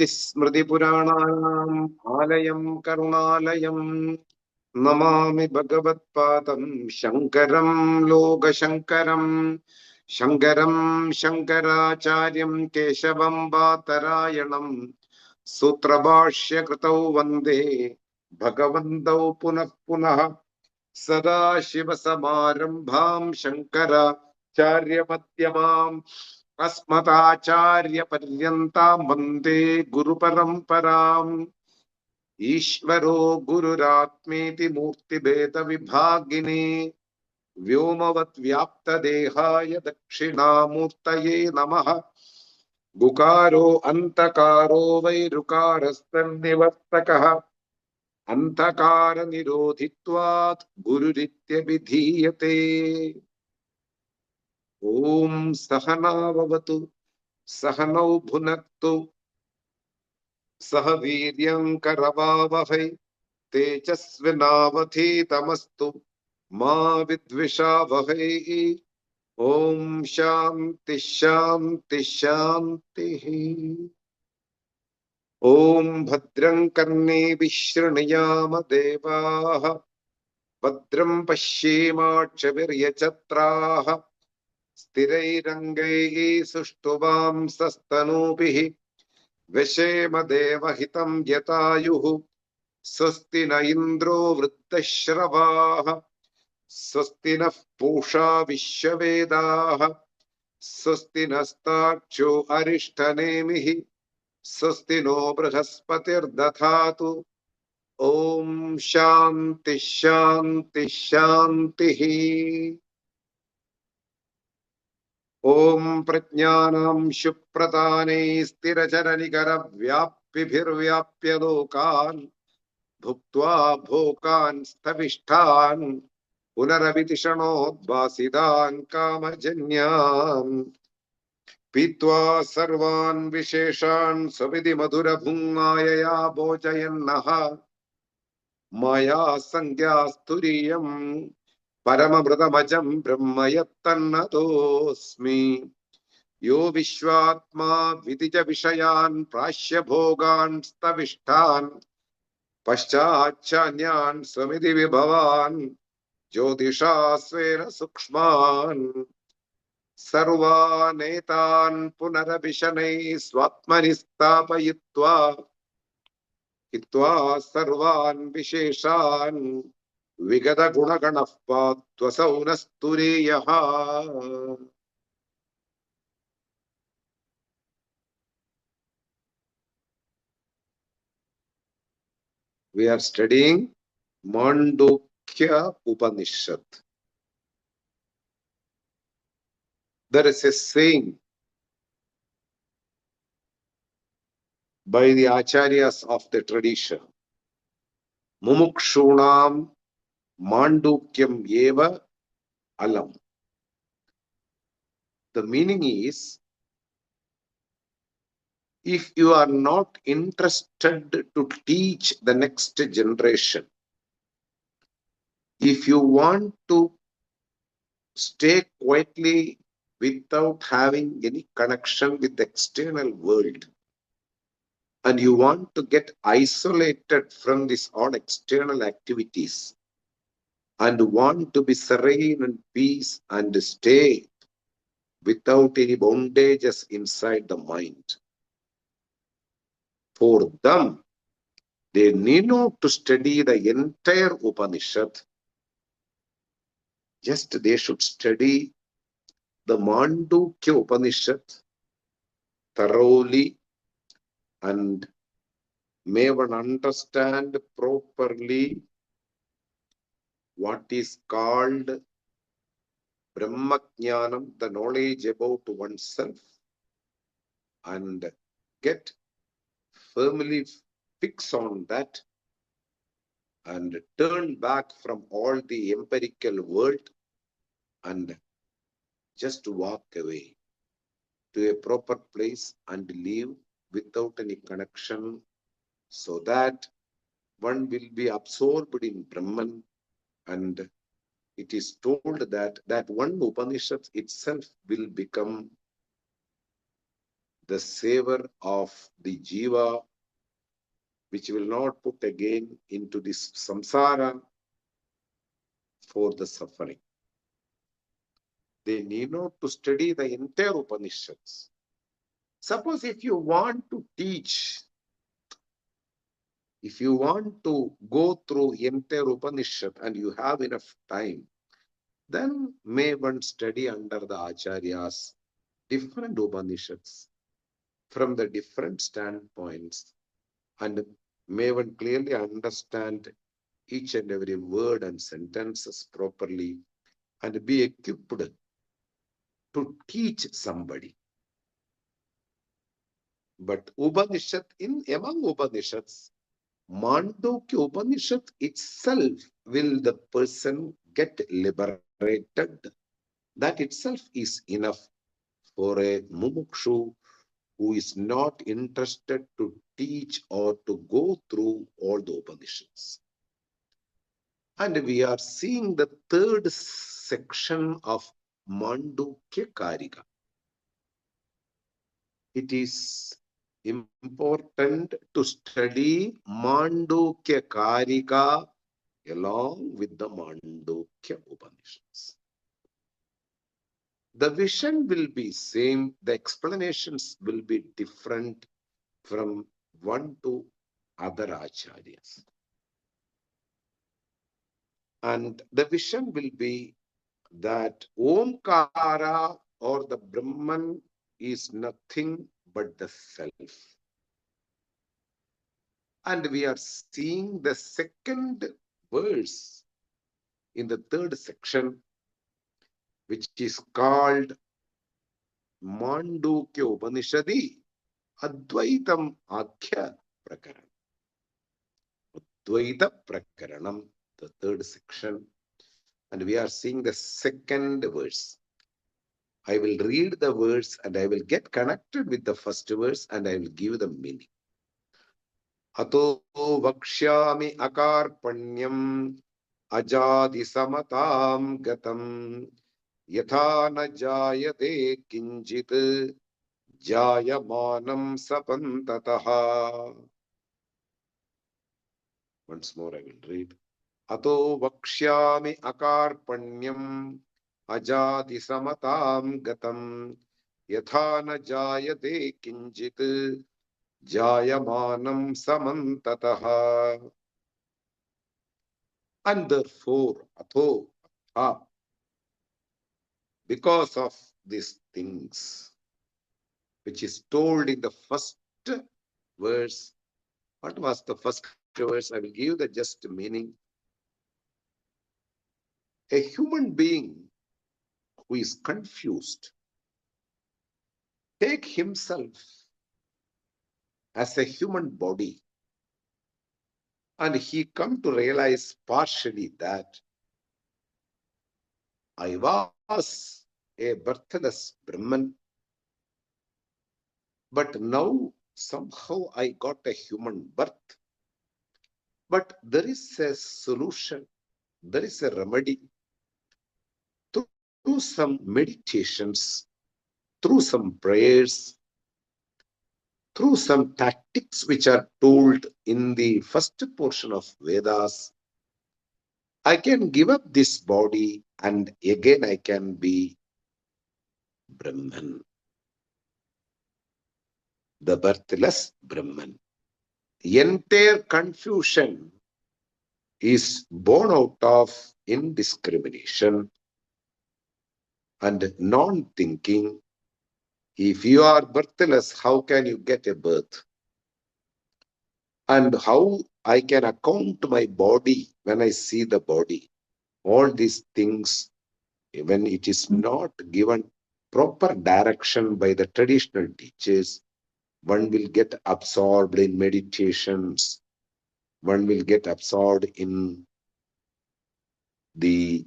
श्रुतिस्मृतिपुराणानाम् आलयं करुणालयं नमामि भगवत्पादं शङ्करं लोकशङ्करं शङ्करं शङ्कराचार्यं केशवं बादरायणं सूत्रभाष्यकृतौ वन्दे भगवन्तौ पुनः पुनः सदाशिवसमारम्भां शङ्कराचार्यमध्यमाम् अस्मदाचार्यपर्यन्तां वन्दे गुरुपरम्पराम् ईश्वरो गुरुरात्मेति मूर्तिभेदविभागिने व्योमवद्व्याप्तदेहाय दक्षिणामूर्तये नमः गुकारो अन्तकारो वैरुकारस्तन्निवर्तकः अन्धकारनिरोधित्वात् गुरुरित्यभिधीयते। ओम सहनाववतु सहनौ भुनक्तु सह वीर्यं करवावहै तेजस्विनावधीतमस्तु मा विद्विषावहै। ओम शांति शांति शांतिः। ओम भद्रं कर्णेभिः शृणुयाम देवाः भद्रं पश्येमाक्षभिर्यजत्राः स्थिरैरङ्गैः सुष्ठुवांसस्तनूभिः व्यशेम देवहितं यतायुः स्वस्ति न इन्द्रो वृद्धश्रवाः स्वस्ति नः पूषा विश्ववेदाः स्वस्ति नस्तार्क्ष्यो अरिष्टनेमिः स्वस्ति नो बृहस्पतिर्दधातु। ॐ शान्ति शान्ति शान्तिः। ओम प्रज्ञानां शुप्रदाने स्थिरचरनिकरव्याप्तिभिर्व्याप्य लोकान् भुक्त्वा भोगान् स्थविष्ठान् पुनरवितिषणोद्वासितान् कामजन्यान् पीत्वा सर्वान् विशेषान् स्वविधि मधुरभुङ्मायया भोजयन्नः माया संज्ञास्तुरीयम् परममृतमजं ब्रह्म यत्तन्नतोऽस्मि। यो विश्वात्मा विदिज विषयान् प्राश्य भोगान् स्तविष्ठान् पश्चाच्चान्यान् स्वमिति विभवान् ज्योतिषा स्वेन सूक्ष्मान् सर्वानेतान् पुनरभिशनैः स्वात्मनि स्थापयित्वा हित्वा सर्वान् विशेषान् विगत गुणगणः पात्वसौ न स्तुरेयः। We are studying Māṇḍūkya Upaniṣad. There is a saying by the acharyas of the tradition, Mumukshunam Māṇḍūkyam eva alam. The meaning is, if you are not interested to teach the next generation, if you want to stay quietly without having any connection with the external world, and you want to get isolated from this all external activities and want to be serene and peace and stay without any bondages inside the mind, for them, they need not to study the entire Upanishad. Just they should study the Māṇḍūkya Upaniṣad thoroughly, and may one understand properly what is called Brahmajnanam, the knowledge about oneself, and get firmly fix on that and turn back from all the empirical world and just walk away to a proper place and live without any connection, so that one will be absorbed in Brahman. And it is told that that one Upanishad itself will become the saver of the jiva, which will not put again into this samsara for the suffering. They need not to study the entire Upanishads. Suppose if you want to teach, if you want to go through entire Upanishad and you have enough time, then may one study under the Acharyas different Upanishads from the different standpoints, and may one clearly understand each and every word and sentences properly and be equipped to teach somebody. But Upanishad, among Upanishads, Māṇḍūkya Upanishad itself will the person get liberated. That itself is enough for a mumukshu who is not interested to teach or to go through all the Upanishads. And we are seeing the third section of Māṇḍūkya kārikā. It is important to study Māṇḍūkya kārikā along with the Māṇḍūkya Upanishads. The vision will be same, the explanations will be different from one to other acharyas. And the vision will be that Omkara or the Brahman is nothing but the self. And we are seeing the second verse in the third section, which is called Māṇḍūkya Upanishadi Advaitam Akhya Prakaranam. Advaita Prakaranam, the third section. And we are seeing the second verse. I will read the verse and I will get connected with the first verse and I will give the meaning. Ato vakshyami akarpanyam ajadi samatam gatam yatha na jayate kinjit jayamanam sapantataha. Once more I will read. Ato vakshyami akarpanyam ajadi samatam gatam yatha na jayate kinjit jayamanam samantataha. And therefore, atho, because of these things, which is told in the first verse. What was the first verse? I will give the just meaning. A human being who is confused, take himself as a human body, and he come to realize partially that I was a birthless Brahman, but now somehow I got a human birth. But there is a solution, there is a remedy. Through some meditations, through some prayers, through some tactics which are told in the first portion of Vedas, I can give up this body and again I can be Brahman, the birthless Brahman. Entire confusion is born out of indiscrimination and non-thinking. If you are birthless, how can you get a birth? And how I can account my body when I see the body? All these things, when it is not given proper direction by the traditional teachers, one will get absorbed in meditations, one will get absorbed in the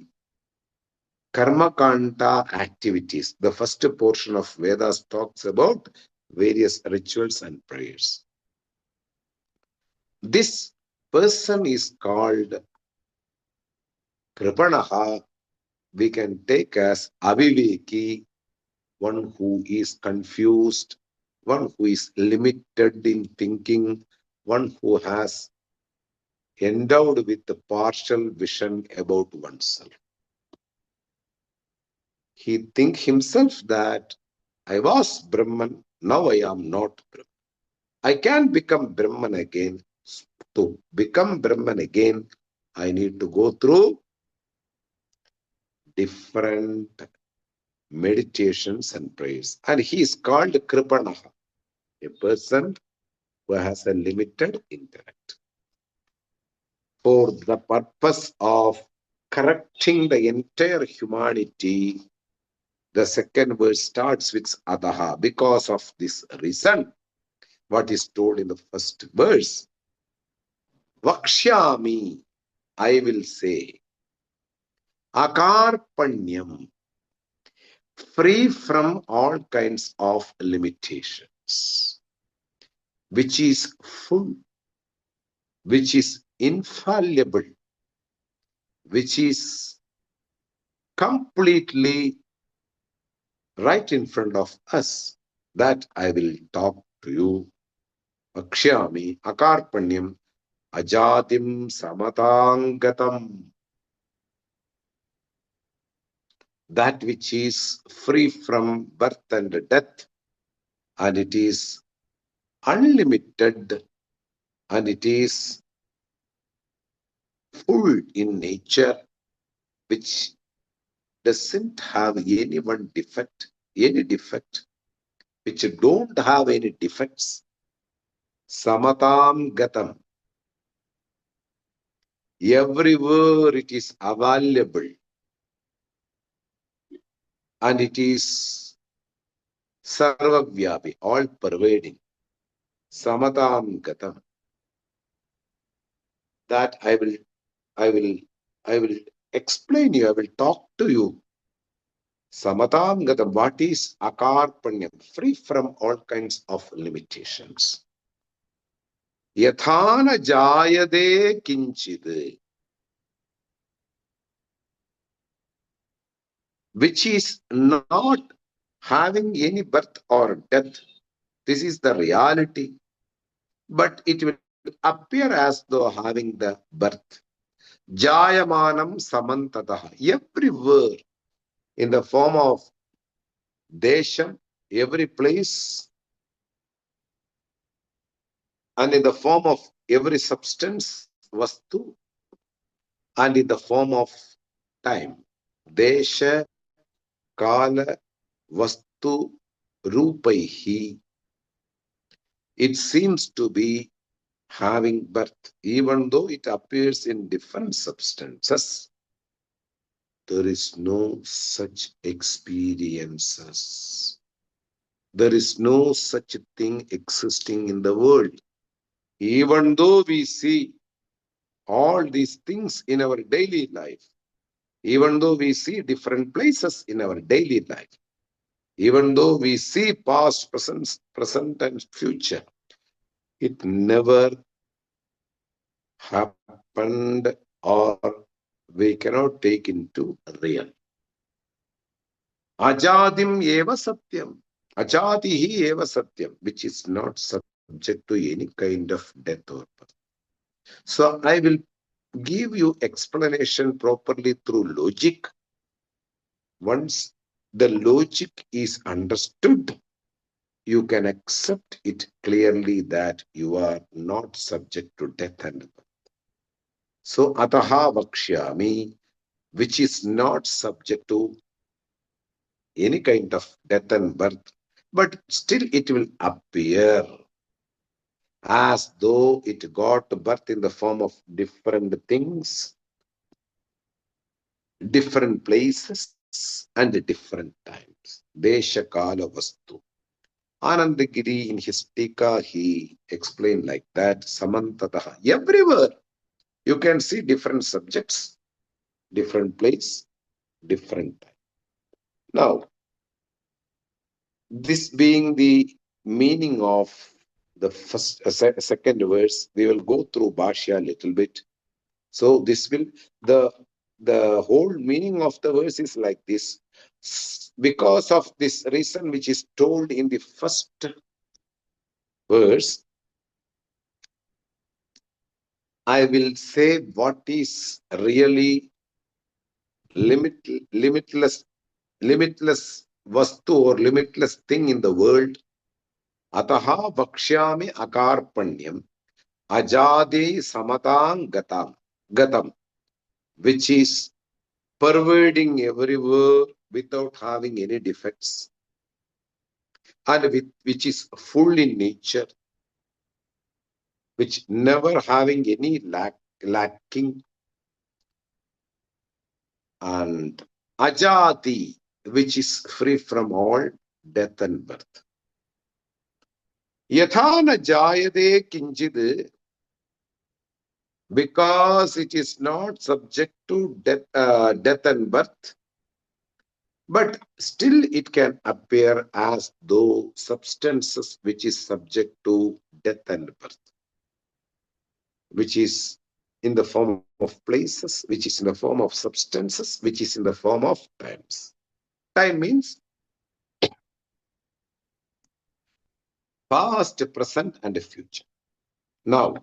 karmakanta activities. The first portion of Vedas talks about various rituals and prayers. This person is called Kripanaha. We can take as Aviveki, one who is confused, one who is limited in thinking, one who has endowed with the partial vision about oneself. He thinks himself that I was Brahman, now I am not Brahman. I can become Brahman again. To become Brahman again, I need to go through different meditations and prayers. And he is called Kripanaha, a person who has a limited intellect. For the purpose of correcting the entire humanity, the second verse starts with Adaha. Because of this reason, what is told in the first verse, Vakshyami, I will say, Akarpanyam, free from all kinds of limitations, which is full, which is infallible, which is completely right in front of us, that I will talk to you. Vakshyami, Akarpanyam, Ajadim Samatangatam, that which is free from birth and death, and it is unlimited, and it is full in nature, which doesn't have any defect, which don't have any defects. Samatam Gatam. Everywhere it is available, and it is Sarvavyapi, all pervading. Samatam Gatam. That I will, I will explain you, I will talk to you. Samatam Gatam, what is Akarpanyam? Free from all kinds of limitations. Yathana Jayade Kinchid, which is not having any birth or death. This is the reality. But it will appear as though having the birth. Jayamanam Samantataha. Everywhere, in the form of Desham, every place, and in the form of every substance, Vastu, and in the form of time. Desha, Kala, Vastu, Rupaihi. It seems to be having birth, even though it appears in different substances. There is no such experiences. There is no such thing existing in the world. Even though we see all these things in our daily life, even though we see different places in our daily life, even though we see past, present and future, it never happened, or we cannot take into real. Ajadim eva satyam. Ajadihi eva satyam, which is not subject to any kind of death or birth. So I will give you explanation properly through logic. Once the logic is understood, you can accept it clearly that you are not subject to death and birth. So ataha vakshyami, which is not subject to any kind of death and birth, but still it will appear as though it got birth in the form of different things, different places, and different times. Desha Kala Vastu. Anandagiri in his Tika, he explained like that, Samantataha. Everywhere you can see different subjects, different place, different time. Now, this being the meaning of the second verse, we will go through Bhashya a little bit. So this will, the whole meaning of the verse is like this. Because of this reason which is told in the first verse, I will say what is really limitless vastu or limitless thing in the world. Ataha vakshyami akarpanyam ajade samatang gatam, which is pervading everywhere without having any defects, and which is full in nature, which never having any lacking, and ajati, which is free from all death and birth. Yatha na jayade kinchid, because it is not subject to death and birth, but still it can appear as though substances which is subject to death and birth, which is in the form of places, which is in the form of substances, which is in the form of times. Time means past, present, and future. Now,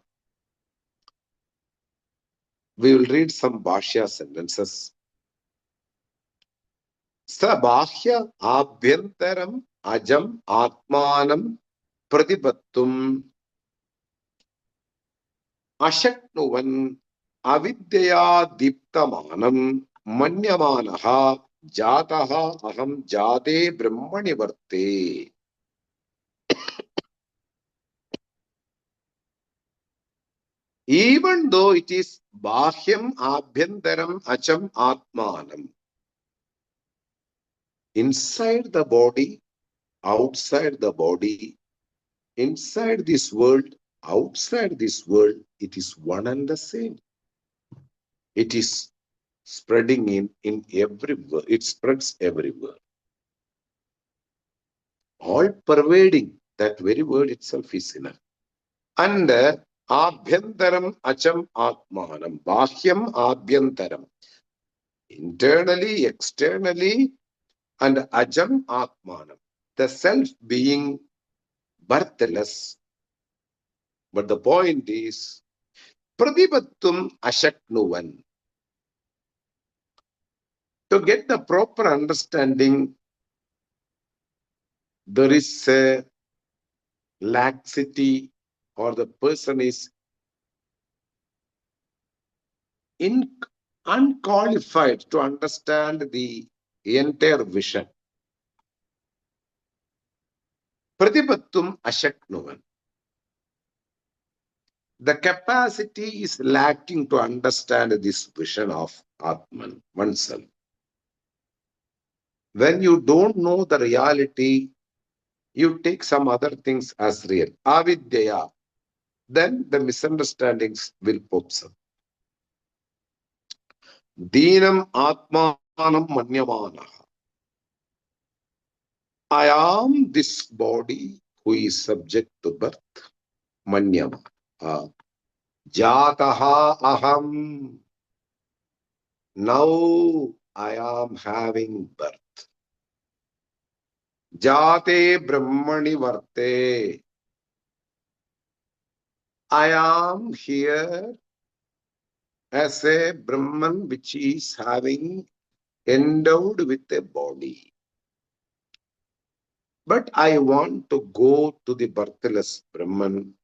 we will read some Bhashya sentences. Sabahya abhyantaram ajam atmanam pratipattum ashaknuvan avidyaya diptamanam manyamanaha jataha aham jate brahmani varte. Even though it is bahyam abhyantaram acham atmanam, inside the body, outside the body, inside this world, outside this world, it is one and the same. It is spreading in everywhere. It spreads everywhere. All pervading. That very word itself is enough. And abhyantaram acham atmanam, bahyam abhyantaram, internally, externally, and ajam atmanam, the self being birthless. But the point is, pratipattum ashaknuvan. To get the proper understanding, there is a laxity, or the person is unqualified to understand the entire vision. Pratipattum ashaknuvan. The capacity is lacking to understand this vision of Atman, oneself. When you don't know the reality, you take some other things as real. Avidyaya. Then the misunderstandings will pop up. Deenam atmanam manyamana. I am this body who is subject to birth. Manyama. Jataha aham. Now I am having birth. Jate brahmani varte. I am here as a Brahman which is having endowed with a body. But I want to go to the birthless Brahman.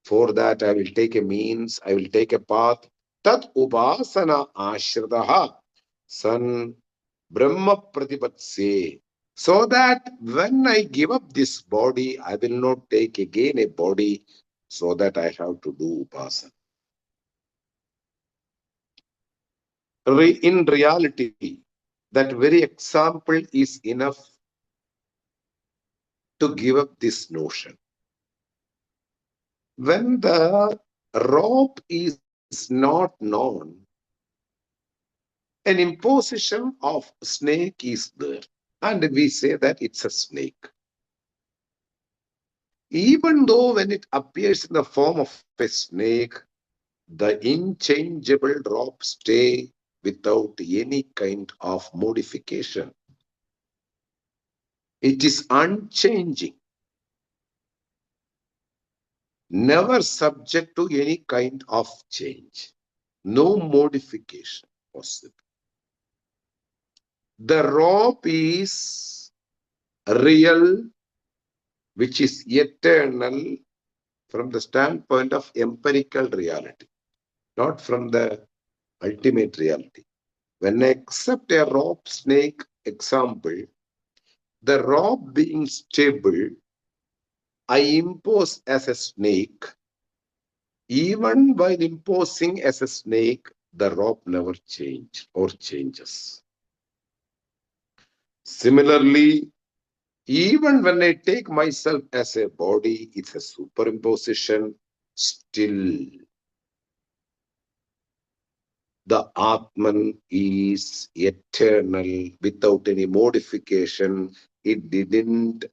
For that I will take a means, I will take a path. Tat upasana ashradaha san Brahma pratipatsye. So that when I give up this body, I will not take again a body, so that I have to do upasana. In reality, that very example is enough to give up this notion. When the rope is not known, an imposition of snake is there, and we say that it's a snake. Even though when it appears in the form of a snake, the inchangeable rope stay without any kind of modification. It is unchanging. never subject to any kind of change, no modification possible. The rope is real, which is eternal from the standpoint of empirical reality, not from the ultimate reality. When I accept a rope snake example, the rope being stable, I impose as a snake. Even while imposing as a snake, the rope never changes or changes. Similarly, even when I take myself as a body, it's a superimposition, still the Atman is eternal without any modification. It didn't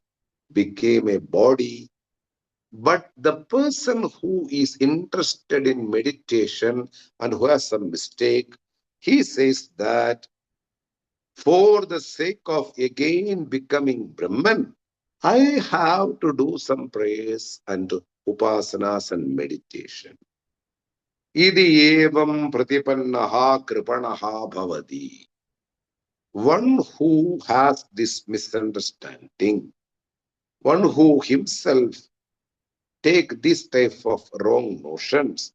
become a body. But the person who is interested in meditation and who has some mistake, he says that for the sake of again becoming Brahman, I have to do some prayers and upasanas and meditation. Idi evam pratipannaha kripanaha bhavati. One who has this misunderstanding, one who himself take this type of wrong notions,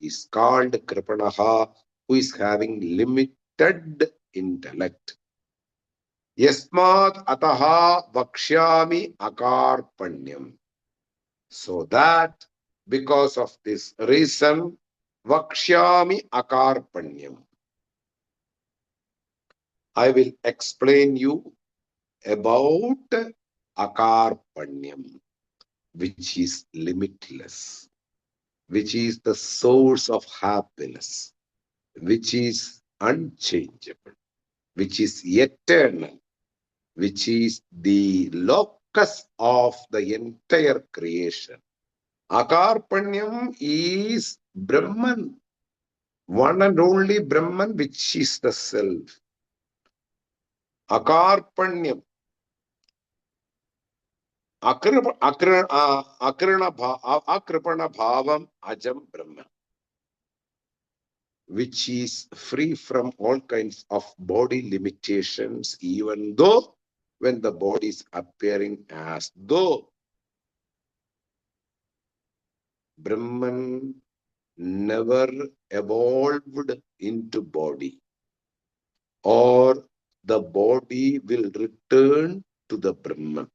is called kripanaha, who is having limited intellect. Yasmat ataha vakshyami akarpanyam. So that because of this reason, vakshyami akarpanyam. I will explain you about akarpanyam, which is limitless, which is the source of happiness, which is unchangeable, which is eternal, which is the locus of the entire creation. Akarpanyam is Brahman, one and only Brahman, which is the self. Akarpanyam, akripana bhavam ajam Brahman, which is free from all kinds of body limitations, even though when the body is appearing as though Brahman never evolved into body, or the body will return to the Brahman.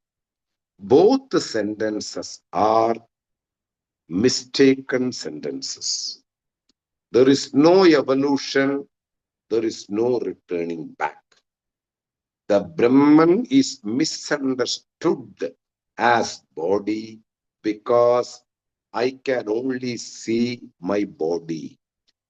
Both the sentences are mistaken sentences. There is no evolution, there is no returning back. The Brahman is misunderstood as body because I can only see my body,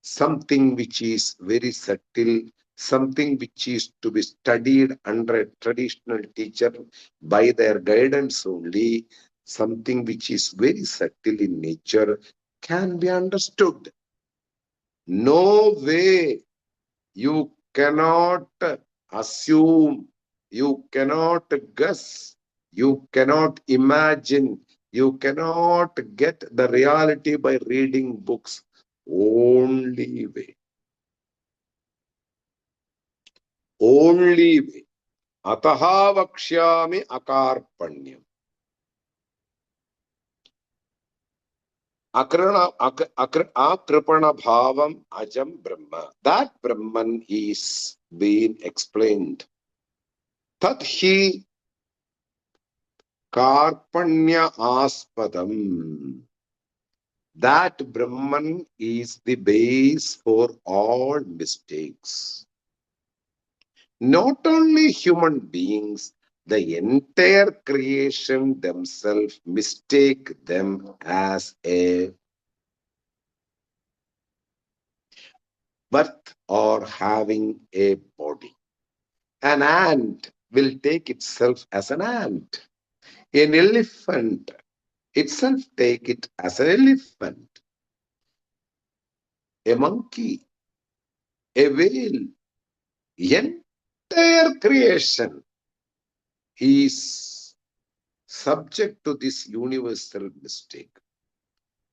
something which is very subtle, something which is to be studied under a traditional teacher by their guidance only, something which is very subtle in nature can be understood. No way you cannot assume, you cannot guess, you cannot imagine, you cannot get the reality by reading books. Only way. Only way. Ataha vakshyami akarpanyam. Akripana bhavam ajam Brahma. That Brahman is being explained. Tat hi karpanya aspadam. That Brahman is the base for all mistakes. Not only human beings, the entire creation themselves mistake them as a birth or having a body. An ant will take itself as an ant. An elephant itself take it as an elephant. A monkey, a whale, entire creation is subject to this universal mistake.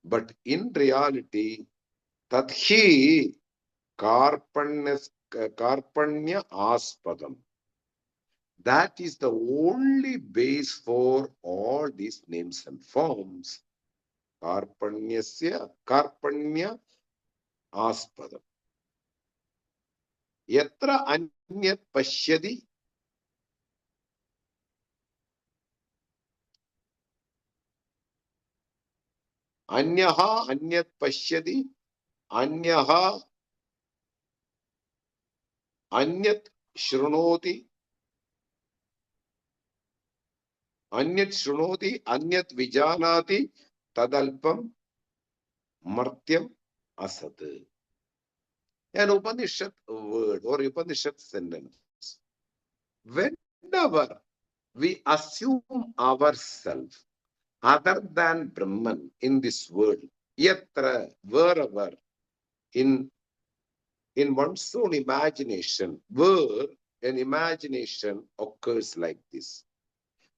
But in reality, tadhi karpanya aspadam. That is the only base for all these names and forms. Karpanya aspadam. Yatra anyat pashyadi. Anyaha anyat pashyadi. Anyaha anyat shrunoti. Anyat shrunoti. Anyat vijanati. Tadalpam martyam asat. An Upanishad word or Upanishad sentence. Whenever we assume ourselves other than Brahman in this world, yatra, wherever, in one's own imagination, where an imagination occurs like this,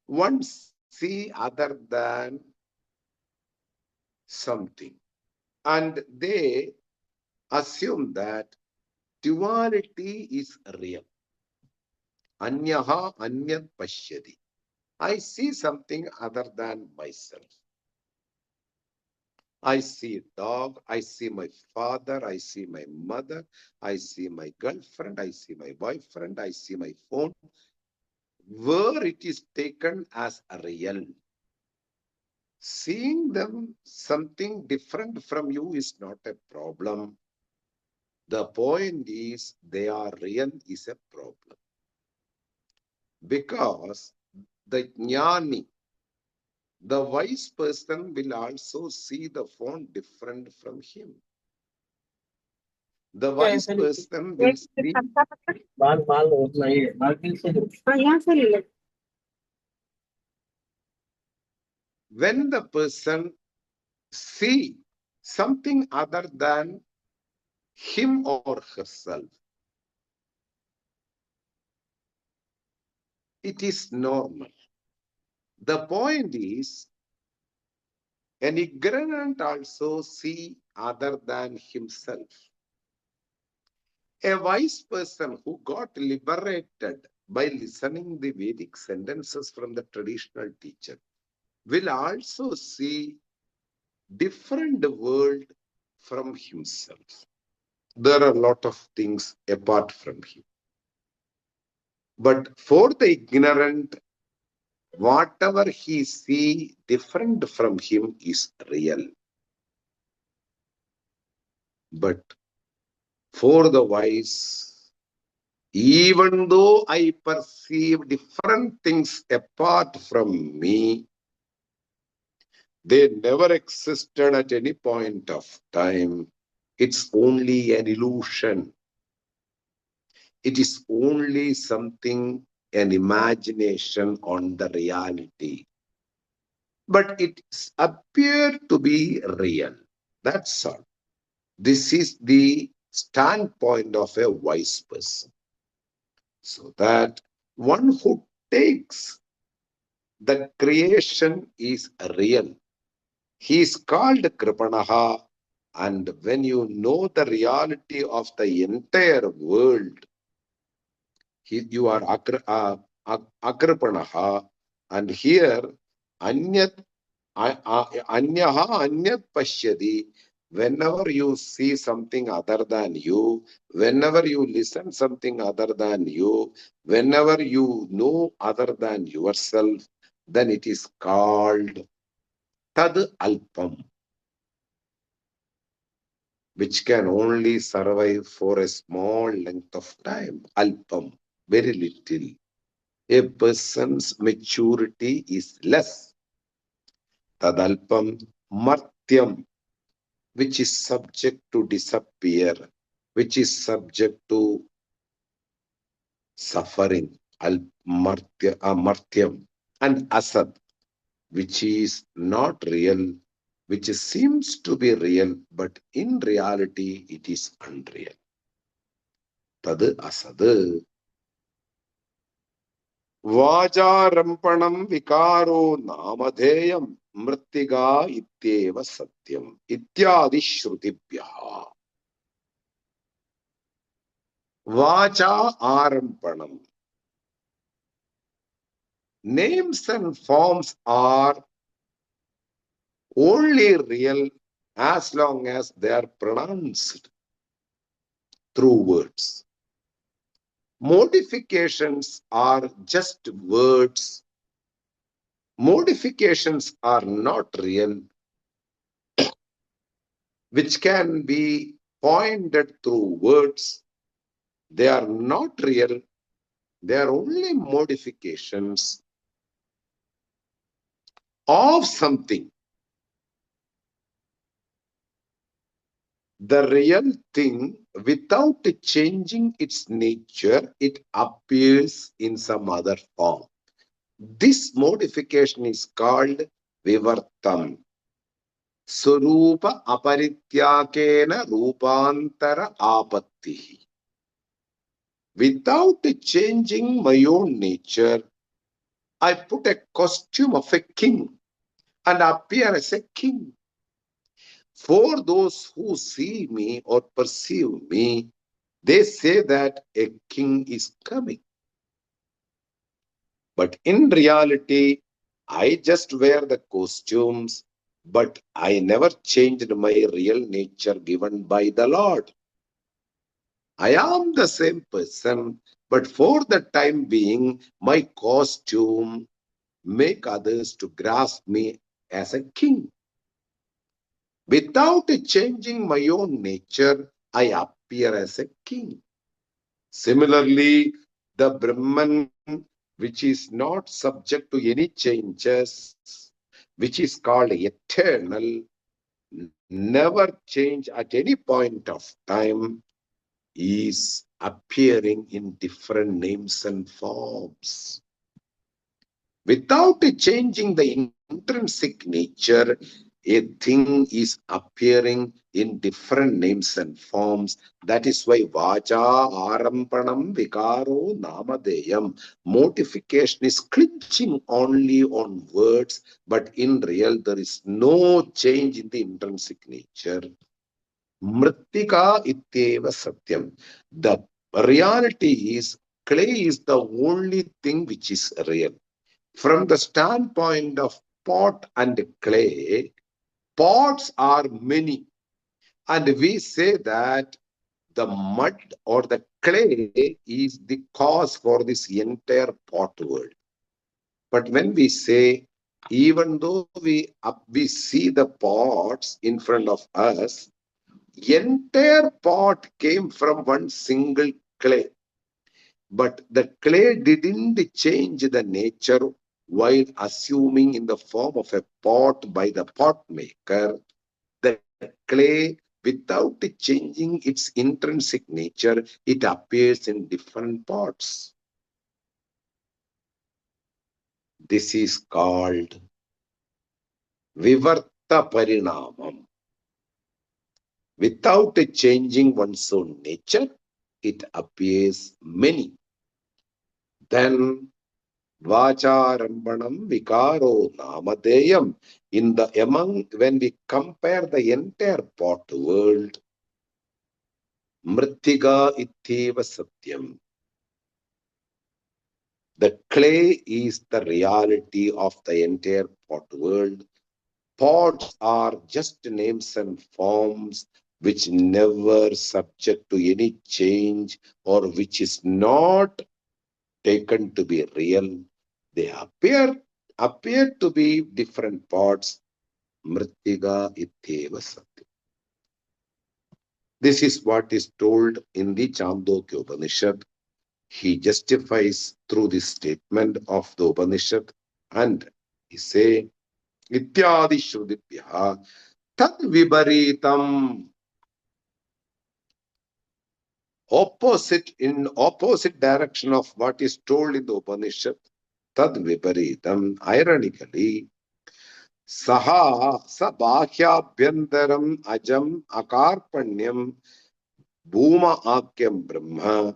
one see other than something, and they assume that duality is real. Anyaha anyat pashyadi. I see something other than myself. I see a dog, I see my father, I see my mother, I see my girlfriend, I see my boyfriend, I see my phone, where it is taken as a real. Seeing them something different from you is not a problem. The point is they are real is a problem. Because the jnani, the wise person, will also see the phone different from him. The wise person will see. When the person see something other than him or herself, it is normal. The point is, an ignorant also see other than himself. A wise person who got liberated by listening the Vedic sentences from the traditional teacher will also see different world from himself. There are a lot of things apart from him. But for the ignorant, whatever he see different from him is real. But for the wise, even though I perceive different things apart from me, they never existed at any point of time. It's only an illusion. It is only something, an imagination on the reality. But it appears to be real. That's all. This is the standpoint of a wise person. So that one who takes that creation is real, he is called Kripanaha. And when you know the reality of the entire world, you are Akripanaha. And here, Anyat Anyaha Anyat Pashyadi. Whenever you see something other than you, whenever you listen something other than you, whenever you know other than yourself, then it is called Tad Alpam, which can only survive for a small length of time. Alpam, very little. A person's maturity is less. Tadalpam Martyam, which is subject to disappear, which is subject to suffering, martyam, and asad, which is not real, which seems to be real, but in reality it is unreal. Tad asad. Vacharampanam vikaro namadheyam mrittiga ityeva satyam ityadi shrutibhyaha. Vacha arampanam. Names and forms are only real as long as they are pronounced through words. Modifications are just words. Modifications are not real, which can be pointed through words. They are not real. They are only modifications of something. The real thing, without changing its nature, it appears in some other form. This modification is called vivartam. Surupa aparityakena rupantara apatti. Without changing my own nature, I put a costume of a king and appear as a king. For those who see me or perceive me, they say that a king is coming. But in reality, I just wear the costumes, but I never changed my real nature given by the Lord. I am the same person, but for the time being, my costume make others to grasp me as a king. Without changing my own nature, I appear as a king. Similarly, the Brahman, which is not subject to any changes, which is called eternal, never change at any point of time, is appearing in different names and forms. Without changing the intrinsic nature, a thing is appearing in different names and forms. That is why vacha arampanam vikaro namadeyam. Mortification is clinching only on words, but in real there is no change in the intrinsic nature. Mrittika ityeva satyam. The reality is clay is the only thing which is real. From the standpoint of pot and clay, pots are many. And we say that the mud or the clay is the cause for this entire pot world. But when we say, even though we see the pots in front of us, entire pot came from one single clay. But the clay didn't change the nature while assuming in the form of a pot by the pot maker. The clay, without changing its intrinsic nature, it appears in different pots. This is called vivarta parinamam. Without changing one's own nature, it appears many. Then Vacharambanam vikaro namadeyam. When we compare the entire pot world, mrittiga ityeva satyam. The clay is the reality of the entire pot world. Pots are just names and forms which never subject to any change or which is not taken to be real. They appear to be different pots. Mrittiga ityeva satyam. This is what is told in the Māṇḍūkya Upaniṣad. He justifies through this statement of the Upanishad and he say, Ityadi Shrudibhyaha Tad Vibaritam. In opposite direction of what is told in the Upanishad, Tad Vibaritam, ironically, Saha Sabhakyabhyantaram Ajam Akarpanyam Bhuma Akyam Brahma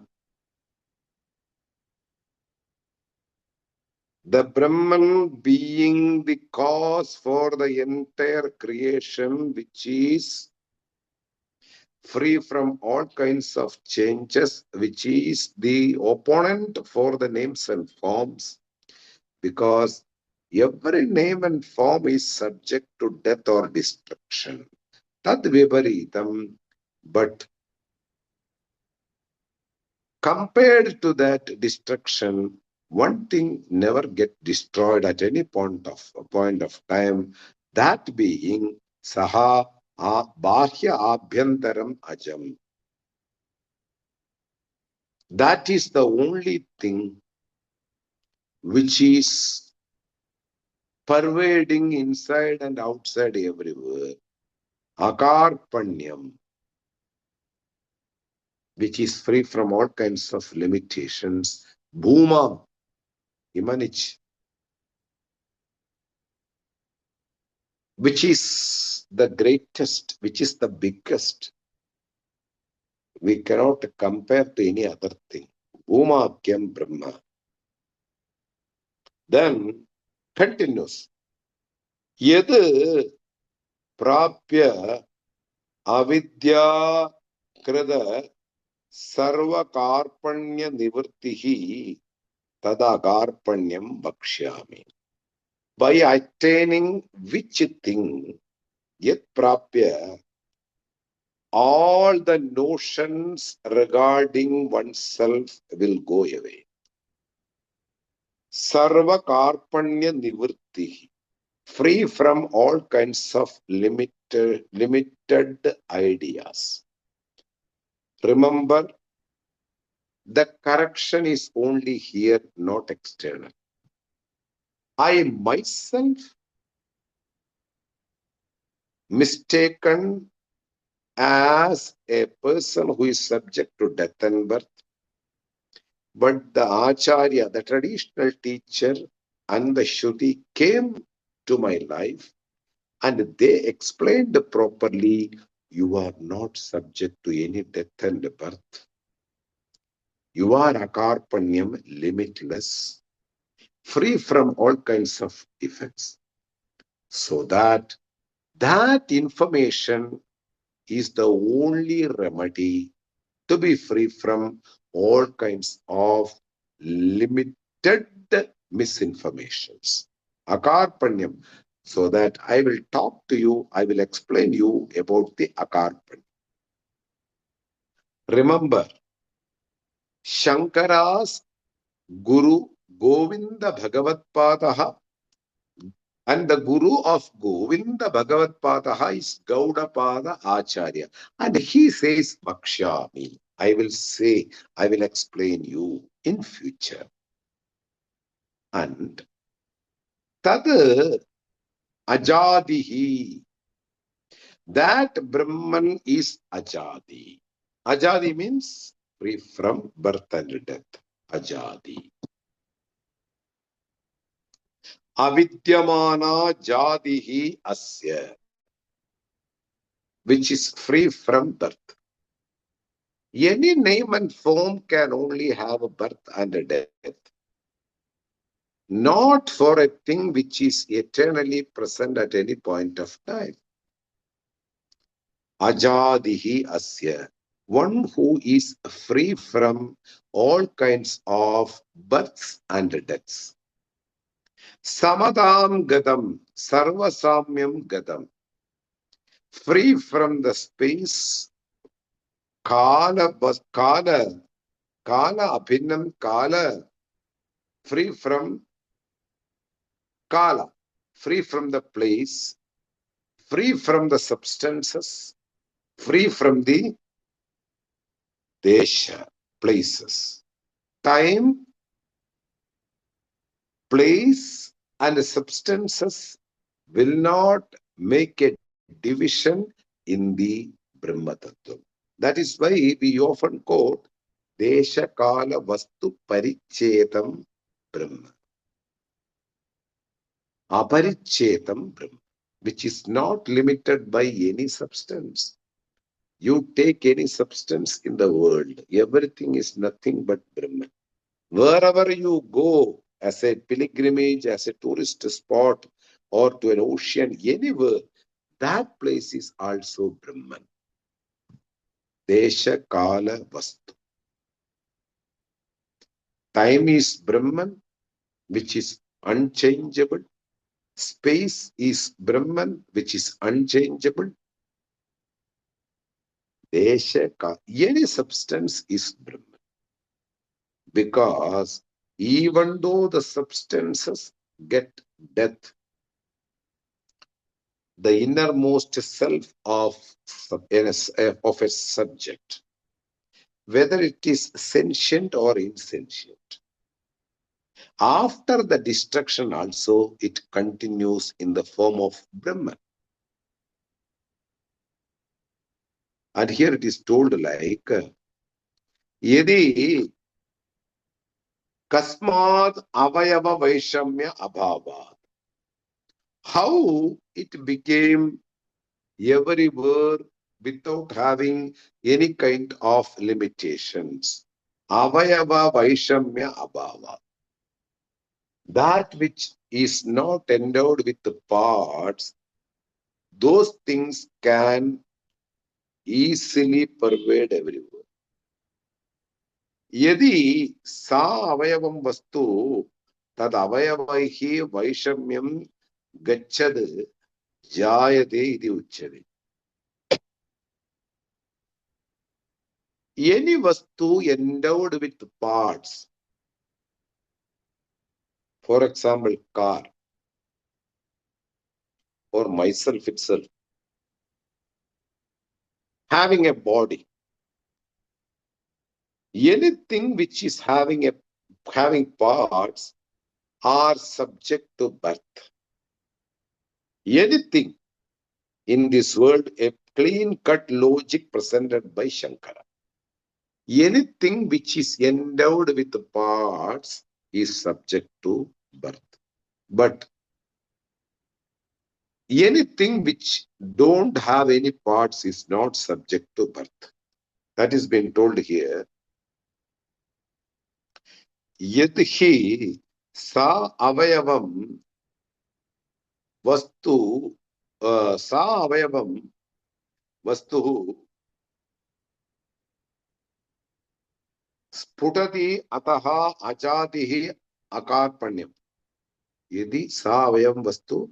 The Brahman being the cause for the entire creation, which is free from all kinds of changes, which is the opponent for the names and forms, because every name and form is subject to death or destruction. Tad viparitam, but compared to that destruction, one thing never get destroyed at any point of time, that being saha bahya abhyantaram ajam. That is the only thing which is pervading inside and outside everywhere. Akarpanyam, which is free from all kinds of limitations. Bhuma, Imanich, which is the greatest, which is the biggest. We cannot compare to any other thing. Bhumakyam Brahma. Then continues. Yad prapya avidya krida sarva karpanya nivrittihi tada karpanyam bakshyami. By attaining which thing, yet prapya, all the notions regarding oneself will go away. Sarva karpanya nivritti, free from all kinds of limited ideas. Remember, the correction is only here, not external. I myself mistaken as a person who is subject to death and birth. But the Acharya, the traditional teacher, and the Shruti came to my life and they explained properly, you are not subject to any death and birth. You are akarpanyam, limitless, free from all kinds of effects. So that information is the only remedy to be free from all kinds of limited misinformations. Akarpanyam. So that I will talk to you, I will explain you about the akarpanyam. Remember, Shankara's Guru Govinda Bhagavat Padaha, and the Guru of Govinda Bhagavat Padaha is Gaudapada Acharya. And he says, Bakshami. I will say, I will explain you in future. And tad ajadihi, that Brahman is ajadi. Ajadi means free from birth and death. Ajadi. Avidyamana jadihi asya, which is free from birth. Any name and form can only have a birth and a death. Not for a thing which is eternally present at any point of time. Ajadihi asya, one who is free from all kinds of births and deaths. Samadam gadam, sarvasamyam gadam, free from the space, kala abhinam kala, free from kala, free from the place, free from the substances, free from the desha, places. Time, place, and substances will not make a division in the Brahma Tattva. That is why we often quote Desha Kala Vastu Parichetam Brahma. Aparichetam Brahma, which is not limited by any substance. You take any substance in the world, everything is nothing but Brahman. Wherever you go, as a pilgrimage, as a tourist spot, or to an ocean, anywhere, that place is also Brahman. Desha, Kala, Vastu. Time is Brahman, which is unchangeable. Space is Brahman, which is unchangeable. Desha, Kala, any substance is Brahman. Because even though the substances get death, the innermost self of a subject, whether it is sentient or insentient, after the destruction also it continues in the form of Brahman. And here it is told like, Yedi kasmad avayava vaishamya abhavad. How it became everywhere without having any kind of limitations. Avayava vaishamya abhava. That which is not endowed with the parts, those things can easily pervade everywhere. Yadi sa avayavam vastu tad avayavaihi vaishamyam gacchad jayate iti uchyate. Any vastu endowed with parts, for example, car, or myself itself, having a body, anything which is having parts are subject to birth. Anything in this world, a clean-cut logic presented by Shankara. Anything which is endowed with parts is subject to birth. But anything which don't have any parts is not subject to birth. That is being told here. Yadhi sa avayavam vastu sa avayavam vastu sputati ataha ajatihi akarpanyam. Yadi sa avayavam vastu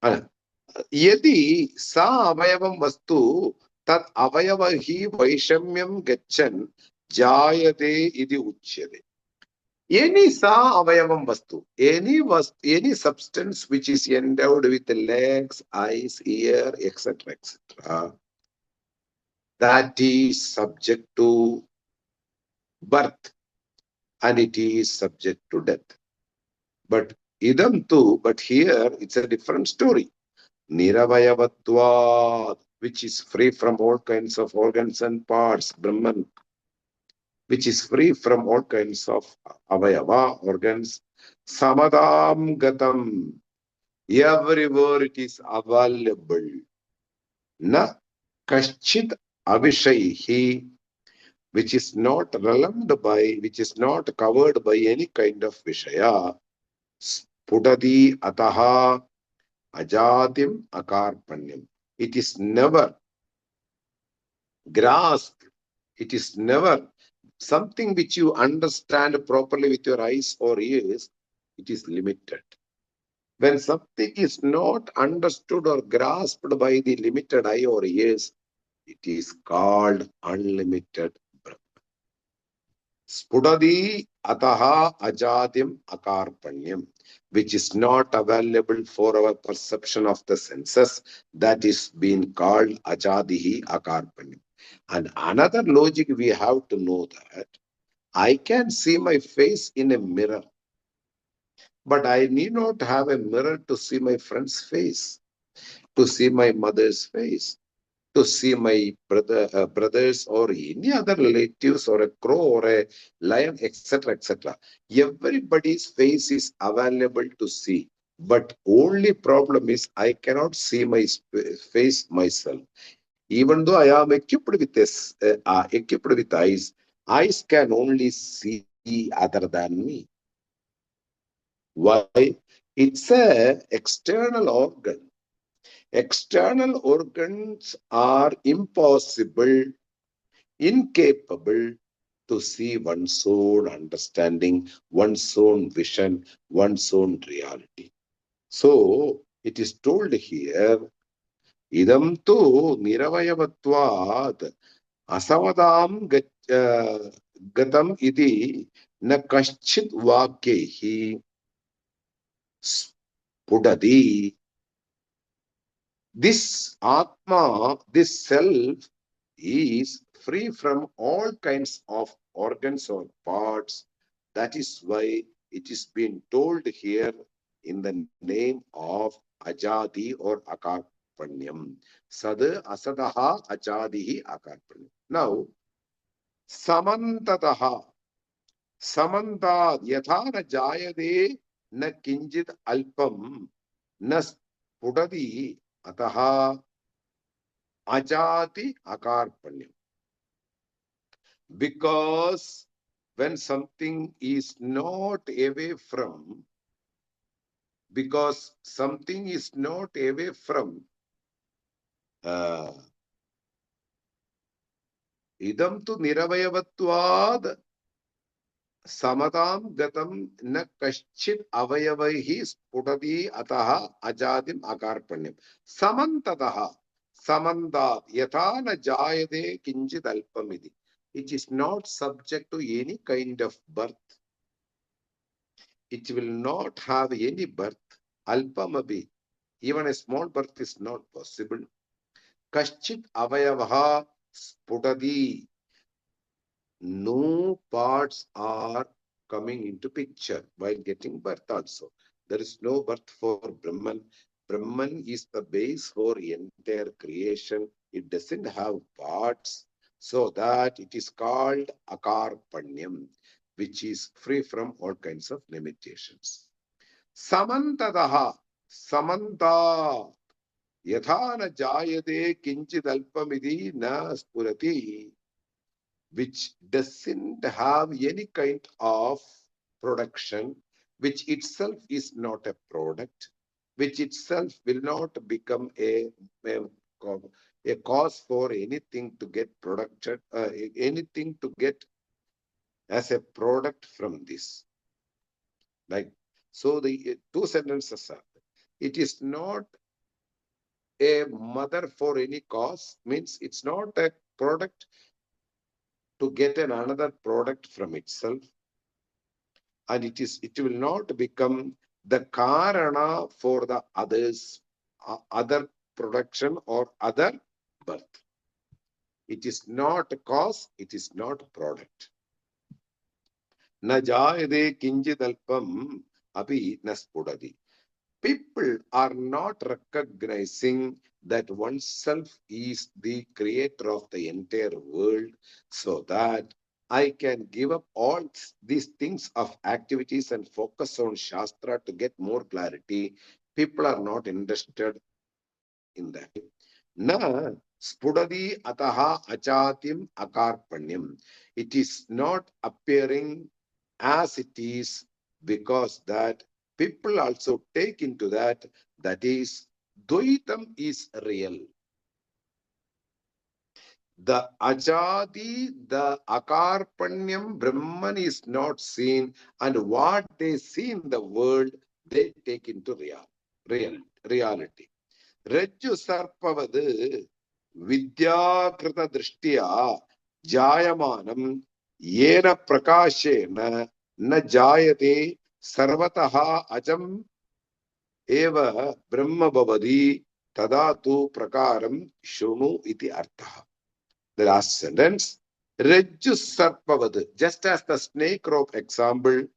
Yadi sa avayavam vastu tat avayavahi vaishamyam gachan jayate iti uchyate. Any sa avayavam vastu, any substance which is endowed with legs, eyes, ear, etc., etc., that is subject to birth and it is subject to death. But idam tu, but here it's a different story. Niravayavatvad, which is free from all kinds of organs and parts, Brahman, which is free from all kinds of avayava, organs, samadam gatam, everywhere it is available. Na kaschit avishaihi, which is not realmed by, which is not covered by any kind of vishaya, sputati ataha ajatim akarpanyam. It is never grasped. It is never something which you understand properly with your eyes or ears. It is limited. When something is not understood or grasped by the limited eye or ears, it is called unlimited Brahma. Spudadi ataha ajatim akarpanyam, which is not available for our perception of the senses, that is being called ajadihi akarpanyam. And another logic we have to know that I can see my face in a mirror, but I need not have a mirror to see my friend's face, to see my mother's face, to see my brothers or any other relatives or a crow or a lion, etc., etc. Everybody's face is available to see. But only problem is I cannot see my face myself. Even though I am equipped with this, equipped with eyes can only see other than me. Why? It's a external organ. External organs are impossible, incapable to see one's own understanding, one's own vision, one's own reality. So it is told here, idam tu niravayavatvad asavadam gatam iti na kaschit vakyehi spudati. This Atma, this self, is free from all kinds of organs or parts. That is why it is being told here in the name of Ajadi or Akarpanyam. Sad Asadaha Ajadihi Akarpanyam. Now, Samantataha. Samanta Yatha na Jayade na Kinjit Alpam na Spudadi Ataha Ajati Akarpanyam. Because when something is not away from, because something is not away from, idam tu niravayavatvad samatam gatam na kaschit avayavaihi sputati ataha ajadim akarpanyam. Samantataha, samanta yatha na jayade kinchit alpamidi. It is not subject to any kind of birth. It will not have any birth. Alpamabi. Even a small birth is not possible. Kaschit avayavaha sputadi. No parts are coming into picture while getting birth also. There is no birth for Brahman. Brahman is the base for entire creation. It doesn't have parts, so that it is called Akarpanyam, which is free from all kinds of limitations. Samantadaha, Samanta, Yatha na jayade kinchidalpamidi na spurati, which doesn't have any kind of production, which itself is not a product, which itself will not become a cause for anything to get produced, anything to get as a product from this. Like, so the two sentences are, it is not a mother for any cause, means it's not a product to get another product from itself, and it will not become the karana for the others, other production or other birth. It is not a cause, it is not a product. Na jayade kinjidalpam api naspudadi. People are not recognizing that oneself is the creator of the entire world, so that I can give up all these things of activities and focus on Shastra to get more clarity. People are not interested in that. Na spudadi ataha achatim akarpanyam. It is not appearing as it is, because that people also take into that, that is, Dvaitam is real. The Ajadi, the Akarpanyam, Brahman is not seen, and what they see in the world, they take into reality. Rajju sarpavad vidyakrita drishtiya jayamanam yena prakashena na jayate sarvataha ajam eva brahma bhavadi tadatu prakaram shunu iti artha. The last sentence, Rajju sarpavad, just as the snake rope example,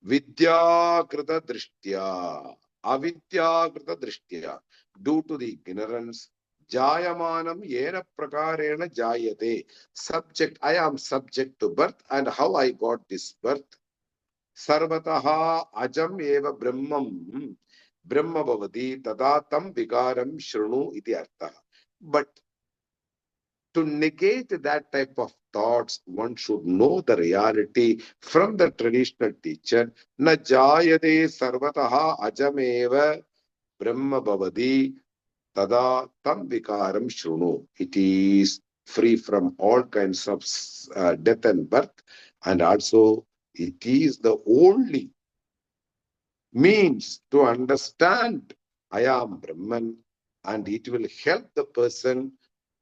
vidyakrita drishtya, avidyakrita drishtya, due to the ignorance, jayamanam yena prakarena jayate, subject, I am subject to birth, and how I got this birth, sarvataha ajam eva brahmam, brahma bhavati tadatam vigaram shrunu iti artha. But To negate that type of thoughts, one should know the reality from the traditional teacher. Na jayate sarvataha ajameva brahma bhavati tada tam vikaram shrunu. It is free from all kinds of death and birth, and also it is the only means to understand I am Brahman, and it will help the person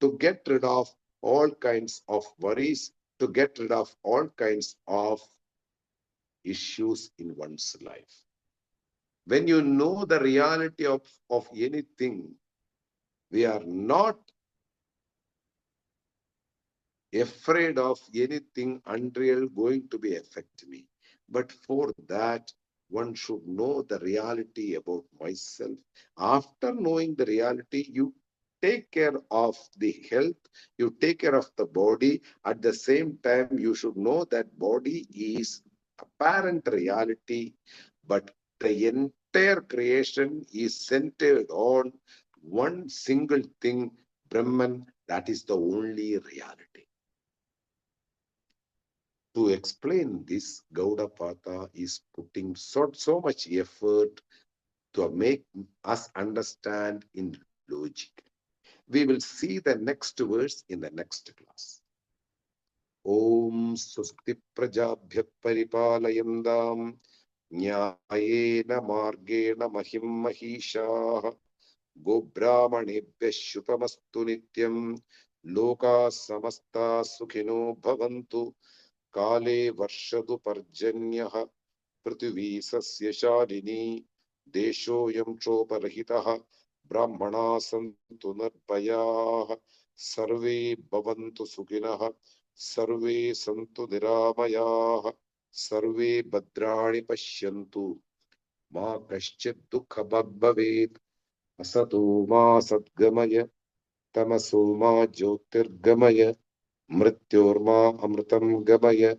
to get rid of all kinds of worries, to get rid of all kinds of issues in one's life. When you know the reality of anything, we are not afraid of anything unreal going to be affect me. But for that, one should know the reality about myself. After knowing the reality, you take care of the health, you take care of the body. At the same time, you should know that body is apparent reality, but the entire creation is centered on one single thing, Brahman. That is the only reality. To explain this, Gaudapada is putting so much effort to make us understand in logic. We will see the next verse in the next class. Om Swasti Prajabhya Paripalayantam Nyayena Margena Mahim Mahishaha Gobrahmanebhya Shupamastu Nityam Loka Samasta Sukhino Bhavantu Kale Varshadu Parjanyah Prithvi Sasya Shalini Deshoyam Choparahitaha Brahmana Santu Narbhayah Sarve Bhavantu Sukhinah Sarve Santu Niramayah Sarve Bhadrani Pashyantu Ma Kaschid Dukha Bhavet Asato Ma Sadgamaya Tamaso Ma Jyotirgamaya Mrityorma Amritam Gamaya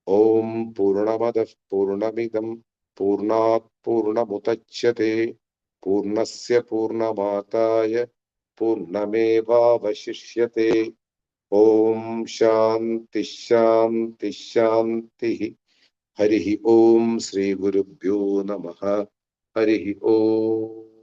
Om Purnamadav Purnamidam Purnat Purnamutachyate Purnasya Purnamataya Purnameva Vashishyate Om Shanti Shanti Shanti Harihi Om Sri Gurubhyo Namaha Harihi Om